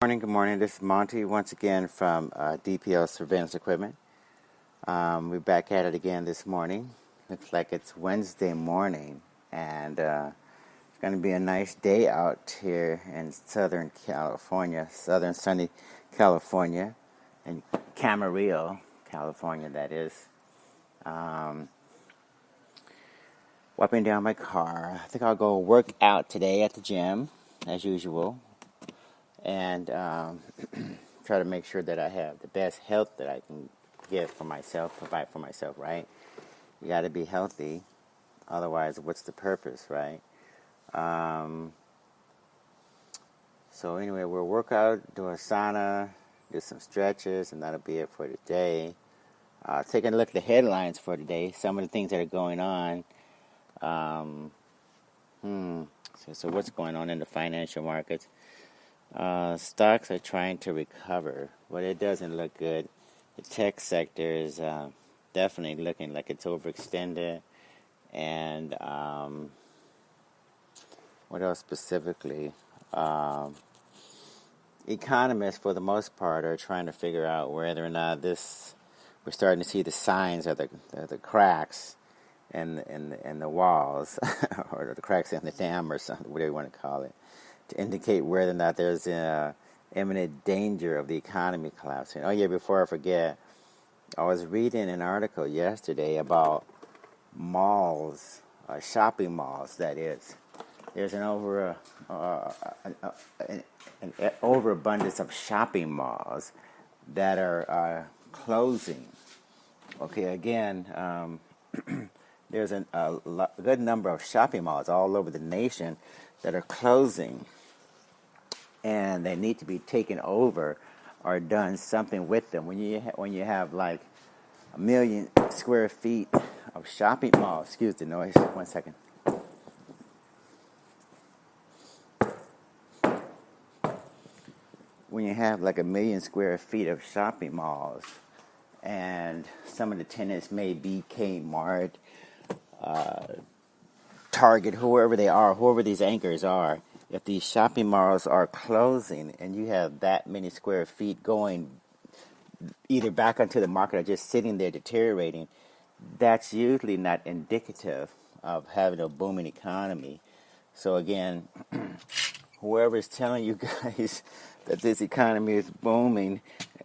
Good morning. This is Monty once again from DPL Surveillance Equipment. We're back at it again this morning. Looks like it's Wednesday morning, and it's going to be a nice day out here in Southern California, Southern sunny California, and Camarillo, California, that is. Wiping down my car. I think I'll go work out today at the gym, as usual. And try to make sure that I have the best health that I can give for myself, provide for myself, right? You got to be healthy. Otherwise, what's the purpose, right? So anyway, we'll work out, do a sauna, do some stretches, and that'll be it for today. Taking a look at the headlines for today, some of the things that are going on. So what's going on in the financial markets? Stocks are trying to recover, but it doesn't look good. The tech sector is definitely looking like it's overextended. And what else specifically? Economists, for the most part, are trying to figure out whether or not we're starting to see the signs of the cracks in the walls, or the cracks in the dam, or something, whatever you want to call it, to indicate whether or not there's imminent danger of the economy collapsing. Oh yeah, before I forget, I was reading an article yesterday about malls, shopping malls, that is. There's an overabundance of shopping malls that are closing. Okay, again, there's a good number of shopping malls all over the nation that are closing, and they need to be taken over or done something with them. When you have like 1 million square feet of shopping malls, excuse the noise, 1 second. When you have like 1 million square feet of shopping malls, and some of the tenants may be Kmart, Target, whoever they are, whoever these anchors are, if these shopping malls are closing and you have that many square feet going either back onto the market or just sitting there deteriorating, that's usually not indicative of having a booming economy. So again, whoever is telling you guys that this economy is booming,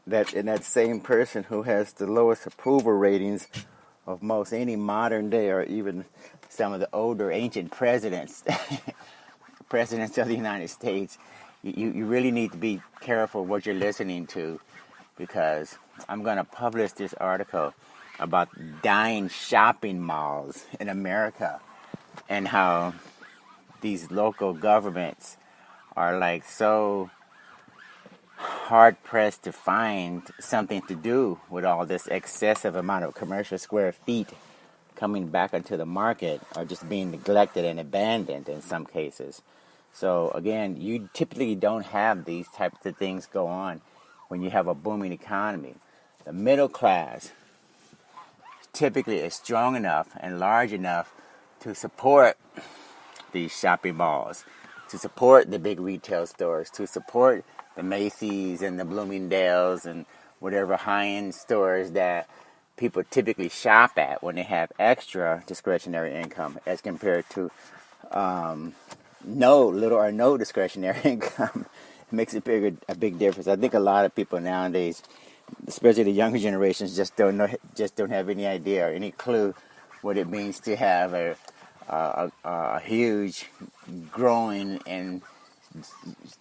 that same person who has the lowest approval ratings of most any modern day or even some of the older ancient presidents of the United States, you really need to be careful what you're listening to, because I'm going to publish this article about dying shopping malls in America and how these local governments are like so hard pressed to find something to do with all this excessive amount of commercial square feet coming back into the market, or just being neglected and abandoned in some cases. So again, you typically don't have these types of things go on when you have a booming economy. The middle class typically is strong enough and large enough to support these shopping malls, to support the big retail stores, to support the Macy's and the Bloomingdale's and whatever high-end stores that people typically shop at when they have extra discretionary income, as compared to little or no discretionary income. It makes a big difference. I think a lot of people nowadays, especially the younger generations, just don't have any idea or any clue what it means to have a huge, growing and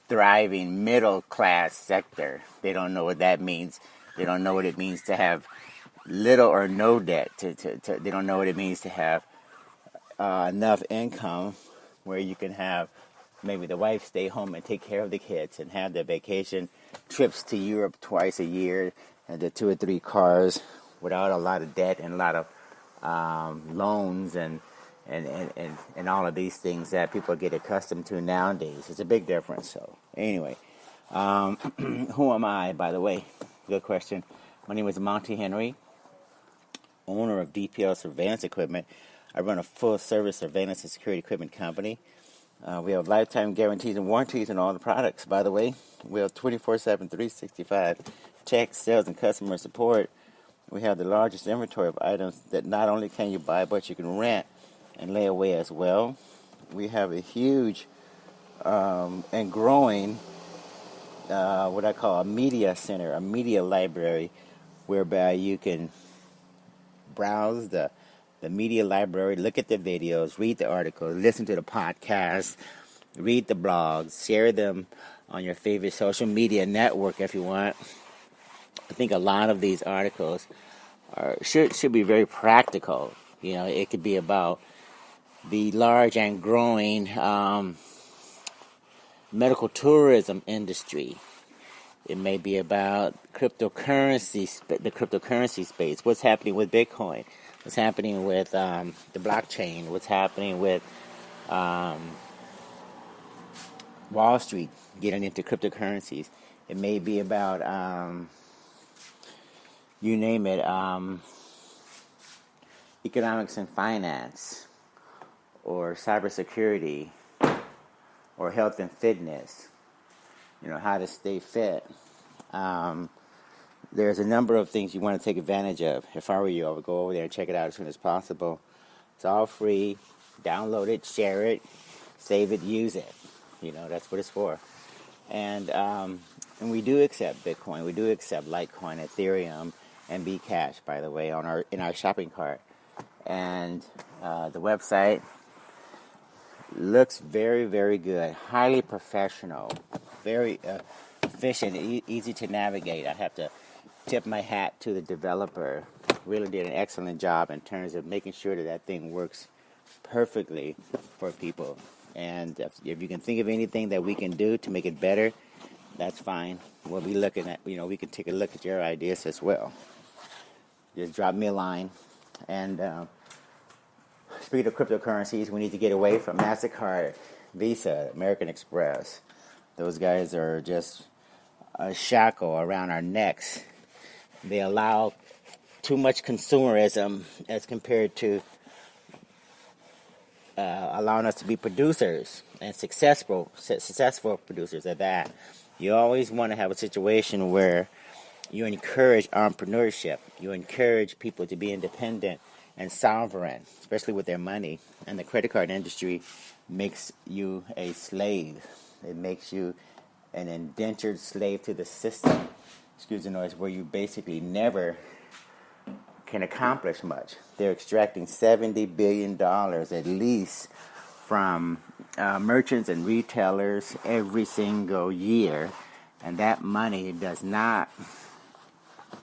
thriving middle class sector. They don't know what that means. They don't know what it means to have little or no debt. They don't know what it means to have enough income where you can have maybe the wife stay home and take care of the kids and have their vacation trips to Europe twice a year and the 2 or 3 cars without a lot of debt and a lot of loans and all of these things that people get accustomed to nowadays. It's a big difference. So anyway, who am I, by the way? Good question. My name is Monty Henry, owner of DPL Surveillance Equipment. I run a full-service surveillance and security equipment company. We have lifetime guarantees and warranties on all the products, by the way. We have 24/7, 365 tech, sales, and customer support. We have the largest inventory of items that not only can you buy, but you can rent and lay away as well. We have a huge and growing, what I call a media center, a media library, whereby you can browse the media library, look at the videos, read the articles, listen to the podcasts, read the blogs, share them on your favorite social media network if you want. I think a lot of these articles should be very practical. You know, it could be about the large and growing medical tourism industry. It may be about cryptocurrency, the cryptocurrency space. What's happening with Bitcoin? What's happening with the blockchain? What's happening with Wall Street getting into cryptocurrencies? It may be about you name it, economics and finance, or cybersecurity, or health and fitness. You know, how to stay fit. There's a number of things you want to take advantage of. If I were you, I would go over there and check it out as soon as possible. It's all free. Download it, share it, save it, use it. You know, that's what it's for. And we do accept Bitcoin. We do accept Litecoin, Ethereum, and Bcash, by the way, in our shopping cart. And the website looks very, very good. Highly professional. Very efficient, easy to navigate. I have to tip my hat to the developer. Really did an excellent job in terms of making sure that thing works perfectly for people. And if you can think of anything that we can do to make it better, that's fine. We'll be looking at, we can take a look at your ideas as well. Just drop me a line. And speaking of cryptocurrencies, we need to get away from MasterCard, Visa, American Express. Those guys are just a shackle around our necks. They allow too much consumerism as compared to allowing us to be producers and successful producers at that. You always want to have a situation where you encourage entrepreneurship. You encourage people to be independent and sovereign, especially with their money. And the credit card industry makes you a slave. It makes you an indentured slave to the system. Excuse the noise, where you basically never can accomplish much. They're extracting $70 billion at least from merchants and retailers every single year. And that money does not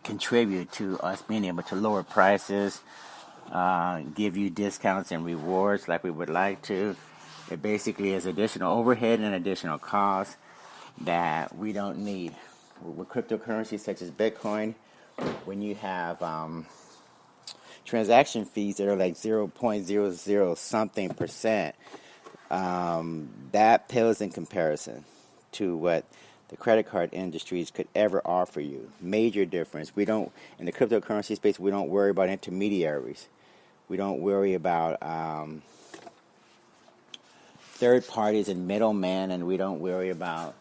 contribute to us being able to lower prices, give you discounts and rewards like we would like to. It basically is additional overhead and additional costs that we don't need. With cryptocurrencies such as Bitcoin, when you have transaction fees that are like 0.00 something percent, that pales in comparison to what the credit card industries could ever offer you. Major difference. We don't, in the cryptocurrency space, we don't worry about intermediaries. We don't worry about third parties and middlemen, and we don't worry about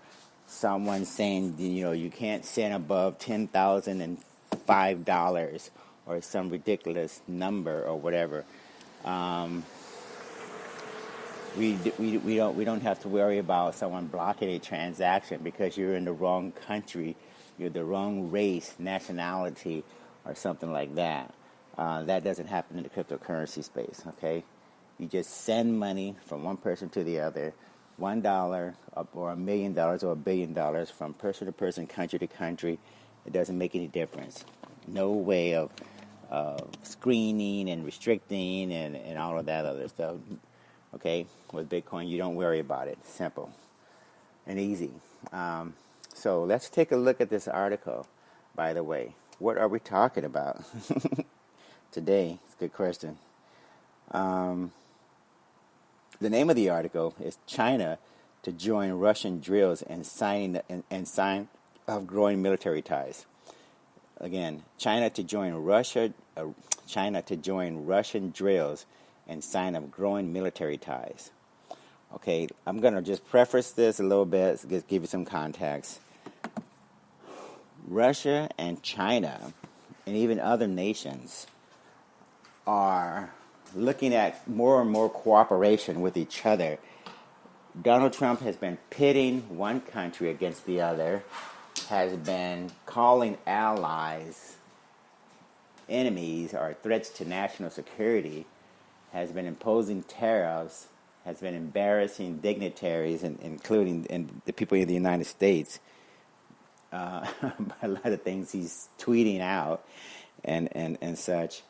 someone saying, you can't send above $10,005 or some ridiculous number or whatever. We don't have to worry about someone blocking a transaction because you're in the wrong country, you're the wrong race, nationality, or something like that. That doesn't happen in the cryptocurrency space, okay? You just send money from one person to the other, $1 or $1 million or $1 billion from person to person, country to country. It doesn't make any difference. No way of screening and restricting and all of that other stuff. Okay, with Bitcoin, you don't worry about it. Simple and easy. So let's take a look at this article, by the way. What are we talking about today? It's a good question. The name of the article is China to join Russian drills and sign of growing military ties. Again, China to join Russian drills and sign of growing military ties. Okay, I'm going to just preface this a little bit, to give you some context. Russia and China, and even other nations, are looking at more and more cooperation with each other. Donald Trump has been pitting one country against the other, has been calling allies enemies or threats to national security, has been imposing tariffs, has been embarrassing dignitaries, including the people in the United States, by a lot of things he's tweeting out and such.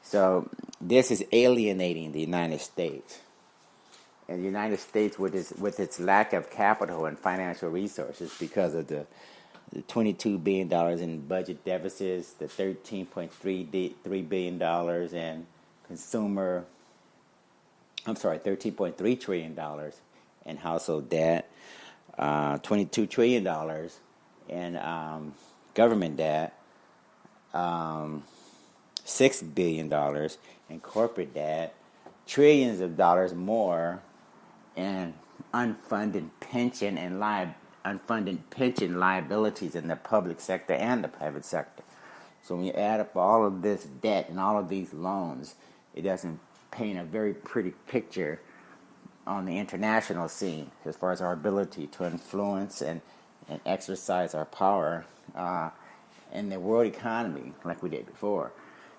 So this is alienating the United States. And the United States, with its lack of capital and financial resources because of the $22 billion in budget deficits, the $13.3 billion in $13.3 trillion in household debt, $22 trillion in government debt, $6 billion in corporate debt, trillions of dollars more in unfunded pension liabilities in the public sector and the private sector. So when you add up all of this debt and all of these loans, it doesn't paint a very pretty picture on the international scene as far as our ability to influence and exercise our power in the world economy like we did before.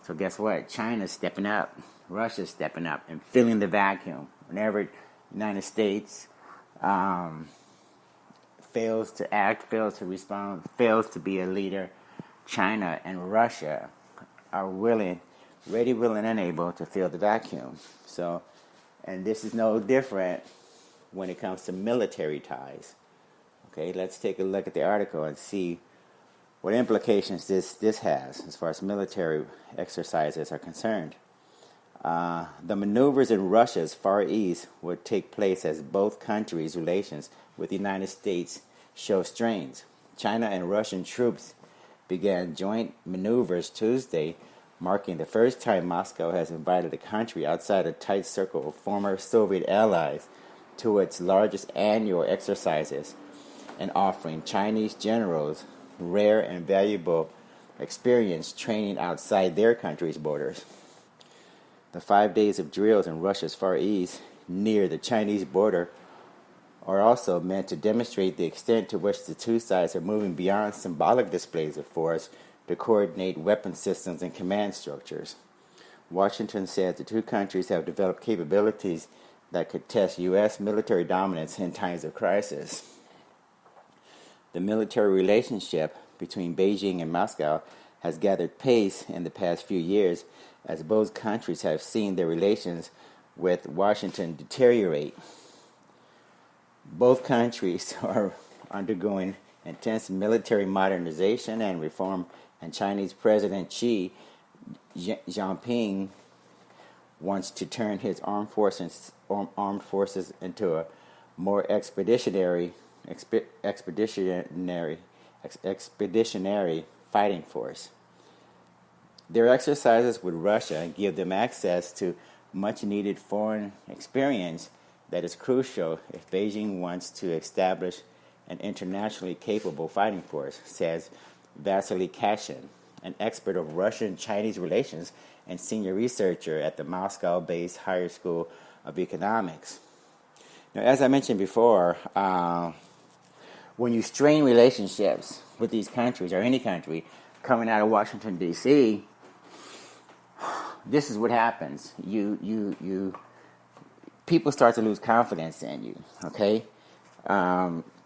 So guess what? China's stepping up. Russia's stepping up and filling the vacuum. Whenever the United States fails to act, fails to respond, fails to be a leader, China and Russia are ready, willing, and able to fill the vacuum. So, and this is no different when it comes to military ties. Okay, let's take a look at the article and see what implications this has as far as military exercises are concerned. The maneuvers in Russia's Far East would take place as both countries' relations with the United States show strains. China and Russian troops began joint maneuvers Tuesday, marking the first time Moscow has invited a country outside a tight circle of former Soviet allies to its largest annual exercises, and offering Chinese generals rare and valuable experience training outside their country's borders. The 5 days of drills in Russia's Far East, near the Chinese border, are also meant to demonstrate the extent to which the two sides are moving beyond symbolic displays of force to coordinate weapon systems and command structures. Washington said the two countries have developed capabilities that could test U.S. military dominance in times of crisis. The military relationship between Beijing and Moscow has gathered pace in the past few years as both countries have seen their relations with Washington deteriorate. Both countries are undergoing intense military modernization and reform, and Chinese President Xi Jinping wants to turn his armed forces into a more expeditionary fighting force. Their exercises with Russia give them access to much-needed foreign experience that is crucial if Beijing wants to establish an internationally capable fighting force, says Vasily Kashin, an expert of Russian-Chinese relations and senior researcher at the Moscow-based Higher School of Economics. Now, as I mentioned before, when you strain relationships with these countries, or any country, coming out of Washington, D.C., this is what happens. People start to lose confidence in you, okay?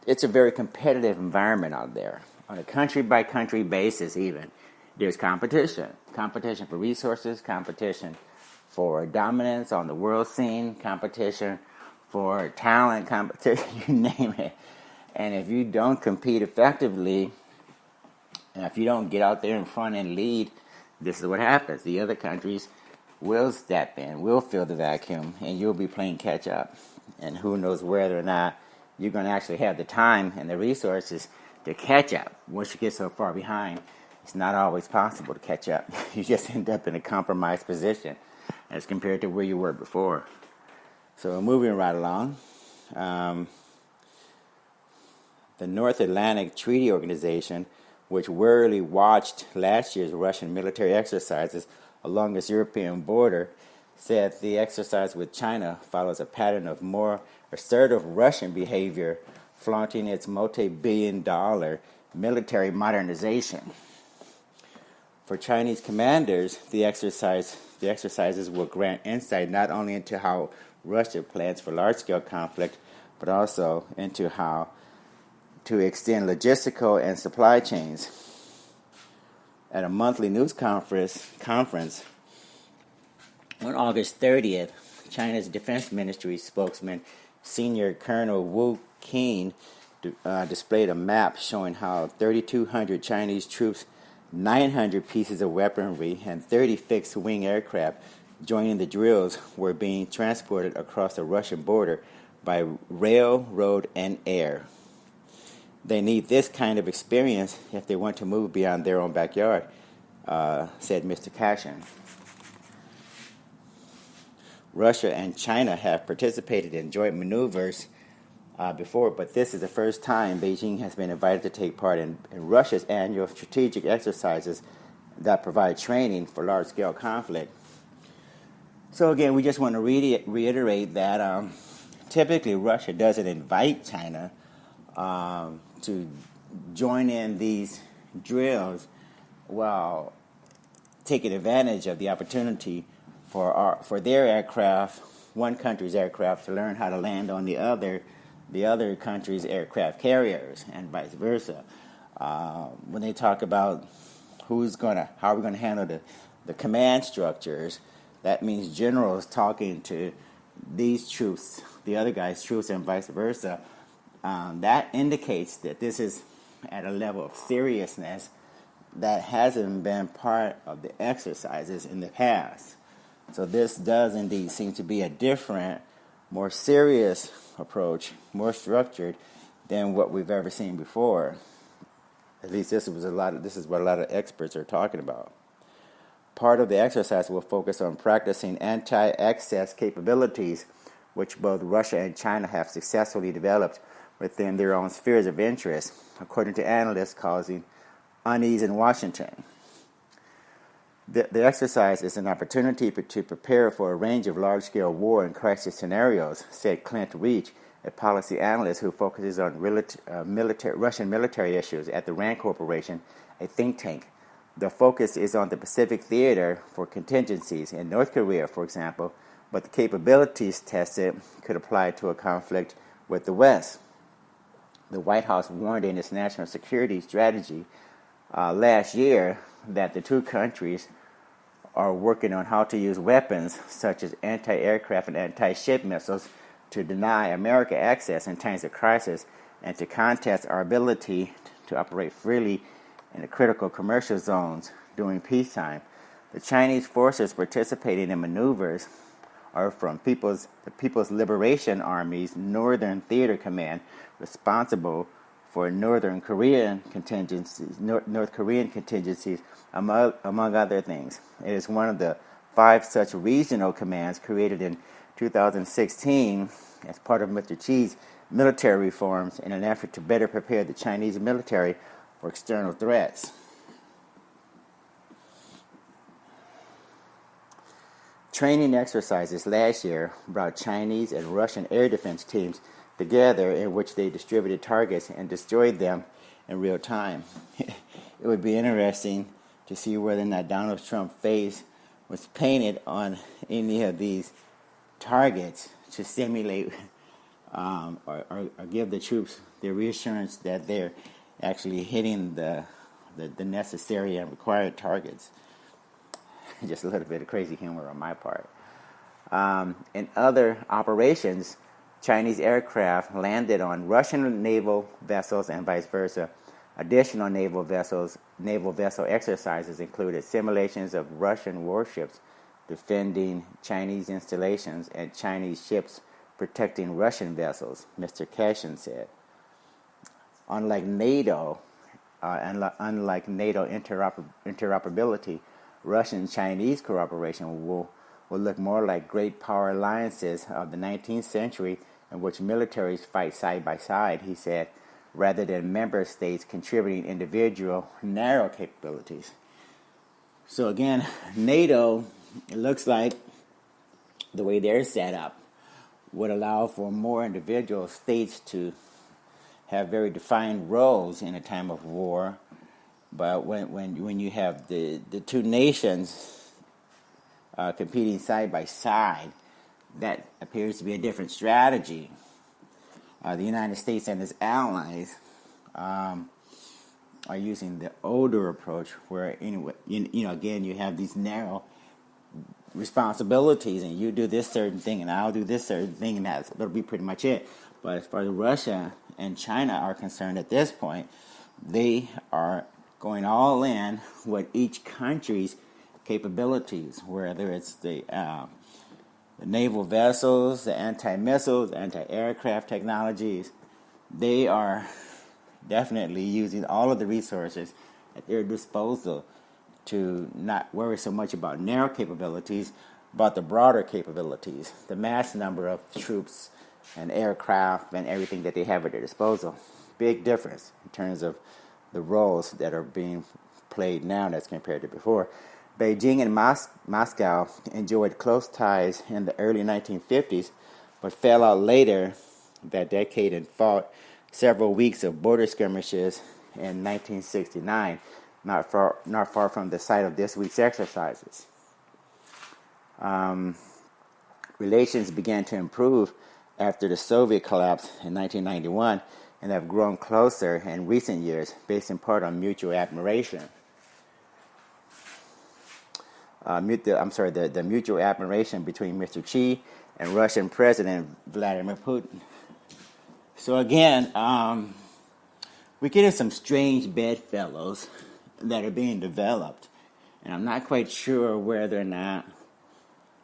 It's a very competitive environment out there. On a country-by-country basis even, there's competition. Competition for resources, competition for dominance on the world scene, competition for talent, competition, you name it. And if you don't compete effectively, and if you don't get out there in front and lead, this is what happens. The other countries will step in, will fill the vacuum, and you'll be playing catch up. And who knows whether or not you're going to actually have the time and the resources to catch up. Once you get so far behind, it's not always possible to catch up. You just end up in a compromised position as compared to where you were before. So moving right along, um, the North Atlantic Treaty Organization, which warily watched last year's Russian military exercises along its European border, said the exercise with China follows a pattern of more assertive Russian behavior, flaunting its multi-billion-dollar military modernization. For Chinese commanders, the exercises will grant insight not only into how Russia plans for large-scale conflict, but also into how to extend logistical and supply chains. At a monthly news conference on August 30th, China's Defense Ministry spokesman, Senior Colonel Wu Qin, displayed a map showing how 3,200 Chinese troops, 900 pieces of weaponry, and 30 fixed-wing aircraft joining the drills were being transported across the Russian border by rail, road, and air. They need this kind of experience if they want to move beyond their own backyard, said Mr. Cashin. Russia and China have participated in joint maneuvers before, but this is the first time Beijing has been invited to take part in Russia's annual strategic exercises that provide training for large-scale conflict. So again, we just want to reiterate that typically Russia doesn't invite China to join in these drills while taking advantage of the opportunity for their aircraft, one country's aircraft, to learn how to land on the other country's aircraft carriers, and vice versa. When they talk about how we're going to handle the command structures, that means generals talking to these troops, the other guy's troops, and vice versa. That indicates that this is at a level of seriousness that hasn't been part of the exercises in the past. So this does indeed seem to be a different, more serious approach, more structured than what we've ever seen before. At least this is what a lot of experts are talking about. Part of the exercise will focus on practicing anti-access capabilities, which both Russia and China have successfully developed within their own spheres of interest, according to analysts, causing unease in Washington. The exercise is an opportunity to prepare for a range of large-scale war and crisis scenarios, said Clint Reach, a policy analyst who focuses on Russian military issues at the RAND Corporation, a think tank. The focus is on the Pacific theater for contingencies in North Korea, for example, but the capabilities tested could apply to a conflict with the West. The White House warned in its national security strategy last year that the two countries are working on how to use weapons such as anti-aircraft and anti-ship missiles to deny America access in times of crisis and to contest our ability to operate freely in the critical commercial zones during peacetime. The Chinese forces participating in maneuvers are from the People's Liberation Army's Northern Theater Command, responsible for North Korean contingencies, among other things. It is one of the 5 such regional commands created in 2016 as part of Mr. Xi's military reforms in an effort to better prepare the Chinese military for external threats. Training exercises last year brought Chinese and Russian air defense teams together, in which they distributed targets and destroyed them in real time. It would be interesting to see whether or not Donald Trump's face was painted on any of these targets to simulate or give the troops the reassurance that they're actually hitting the necessary and required targets. Just a little bit of crazy humor on my part. In other operations, Chinese aircraft landed on Russian naval vessels and vice versa. Additional naval vessel exercises included simulations of Russian warships defending Chinese installations and Chinese ships protecting Russian vessels, Mr. Cashin said. Unlike NATO interoperability, Russian-Chinese cooperation will look more like great power alliances of the 19th century in which militaries fight side by side, he said, rather than member states contributing individual narrow capabilities. So again, NATO, it looks like the way they're set up would allow for more individual states to have very defined roles in a time of war. But when you have the two nations competing side by side, that appears to be a different strategy. The United States and its allies are using the older approach, where anyway, again, you have these narrow responsibilities, and you do this certain thing, and I'll do this certain thing, and that'll be pretty much it. But as far as Russia and China are concerned at this point, they are going all in with each country's capabilities, whether it's the naval vessels, the anti-missiles, anti-aircraft technologies. They are definitely using all of the resources at their disposal to not worry so much about narrow capabilities, but the broader capabilities, the mass number of troops and aircraft and everything that they have at their disposal. Big difference in terms of the roles that are being played now as compared to before. Beijing and Moscow enjoyed close ties in the early 1950s, but fell out later that decade and fought several weeks of border skirmishes in 1969, not far from the site of this week's exercises. Relations began to improve after the Soviet collapse in 1991 and have grown closer in recent years, based in part on mutual admiration. The mutual admiration between Mr. Xi and Russian President Vladimir Putin. So again, we're getting some strange bedfellows that are being developed, and I'm not quite sure whether or not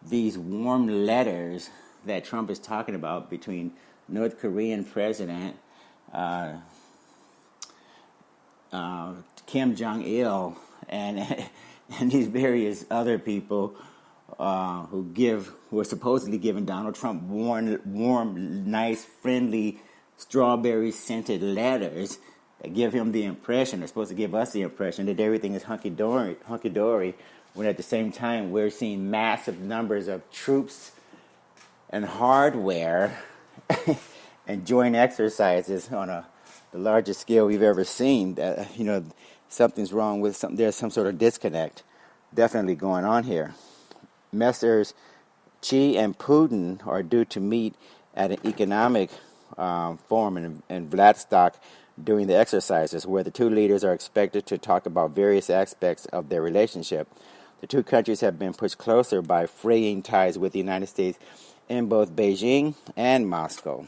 these warm letters that Trump is talking about between North Korean President Kim Jong-il and these various other people who are supposedly giving Donald Trump warm, nice, friendly, strawberry-scented letters that give him the impression, they're supposed to give us the impression that everything is hunky-dory, when at the same time we're seeing massive numbers of troops and hardware and joint exercises on the largest scale we've ever seen. That something's wrong with something. There's some sort of disconnect definitely going on here. Messrs. Xi and Putin are due to meet at an economic forum in Vladivostok during the exercises, where the two leaders are expected to talk about various aspects of their relationship. The two countries have been pushed closer by fraying ties with the United States in both Beijing and Moscow.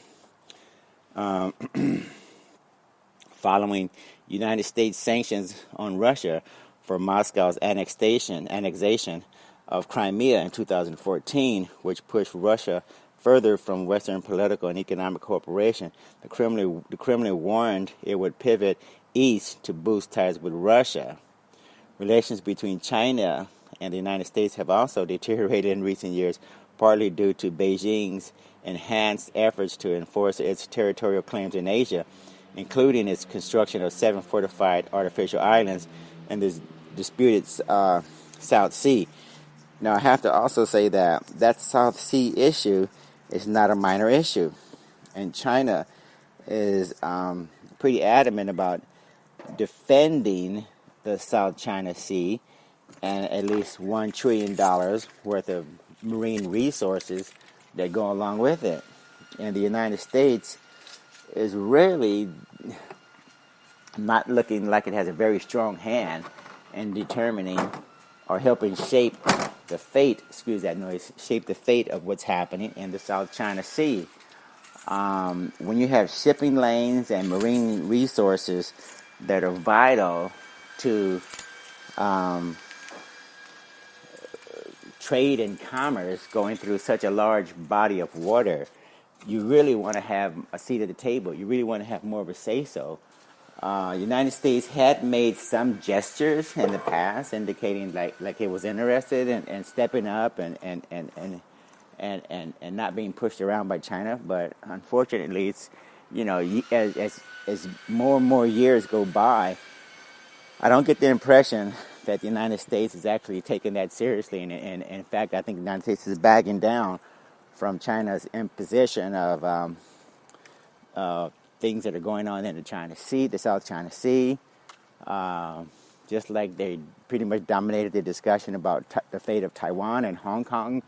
Following United States sanctions on Russia for Moscow's annexation of Crimea in 2014, which pushed Russia further from Western political and economic cooperation, the Kremlin warned it would pivot east to boost ties with Russia. Relations between China and the United States have also deteriorated in recent years, partly due to Beijing's enhanced efforts to enforce its territorial claims in Asia, including its construction of 7 fortified artificial islands in the disputed South Sea. Now, I have to also say that South Sea issue is not a minor issue, and China is pretty adamant about defending the South China Sea and at least $1 trillion worth of marine resources that go along with it. And the United States is really not looking like it has a very strong hand in determining or helping shape the fate of what's happening in the South China Sea. When you have shipping lanes and marine resources that are vital to trade and commerce going through such a large body of water, you really want to have a seat at the table. You really want to have more of a say-so. United States had made some gestures in the past indicating like it was interested in stepping up and and not being pushed around by China. But unfortunately, it's, as more and more years go by, I don't get the impression that the United States is actually taking that seriously. And in fact, I think the United States is backing down from China's imposition of things that are going on in the China Sea, the South China Sea. Just like they pretty much dominated the discussion about the fate of Taiwan and Hong Kong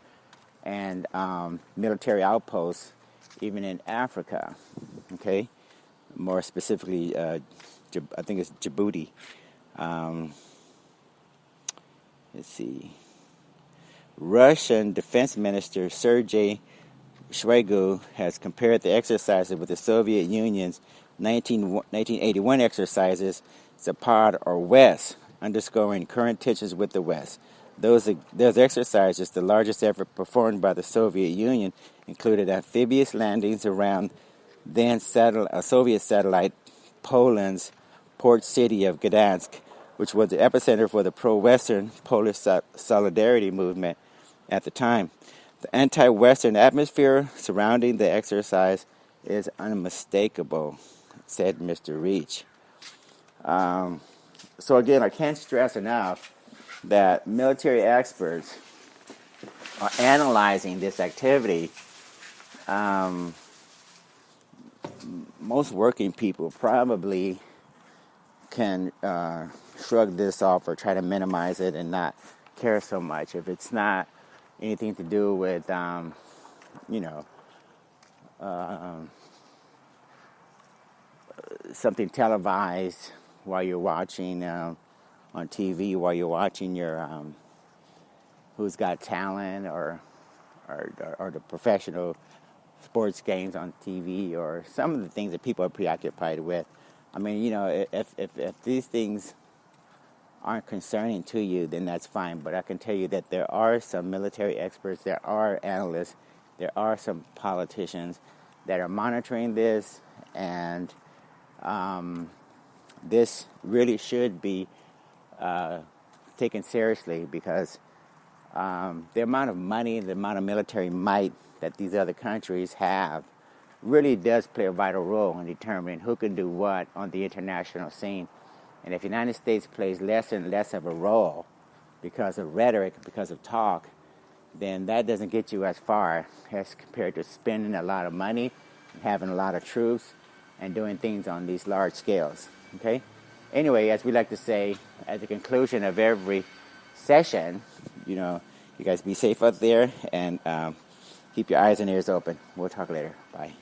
and military outposts, even in Africa. Okay, more specifically, I think it's Djibouti. Let's see. Russian Defense Minister Sergei Shoigu has compared the exercises with the Soviet Union's 1981 exercises, Zapad or West, underscoring current tensions with the West. Those exercises, the largest ever performed by the Soviet Union, included amphibious landings around then Soviet satellite Poland's port city of Gdansk, which was the epicenter for the pro-Western Polish solidarity movement at the time. The anti-Western atmosphere surrounding the exercise is unmistakable, said Mr. Reach. So again, I can't stress enough that military experts are analyzing this activity. Most working people probably can shrug this off or try to minimize it and not care so much if it's not anything to do with, something televised while you're watching on TV, while you're watching your Who's Got Talent or the professional sports games on TV, or some of the things that people are preoccupied with. I mean, if these things aren't concerning to you, then that's fine. But I can tell you that there are some military experts, there are analysts, there are some politicians that are monitoring this, and this really should be taken seriously, because the amount of money, the amount of military might that these other countries have really does play a vital role in determining who can do what on the international scene. And if the United States plays less and less of a role because of rhetoric, because of talk, then that doesn't get you as far as compared to spending a lot of money, having a lot of troops, and doing things on these large scales. Okay? Anyway, as we like to say at the conclusion of every session, you guys be safe out there, and keep your eyes and ears open. We'll talk later. Bye.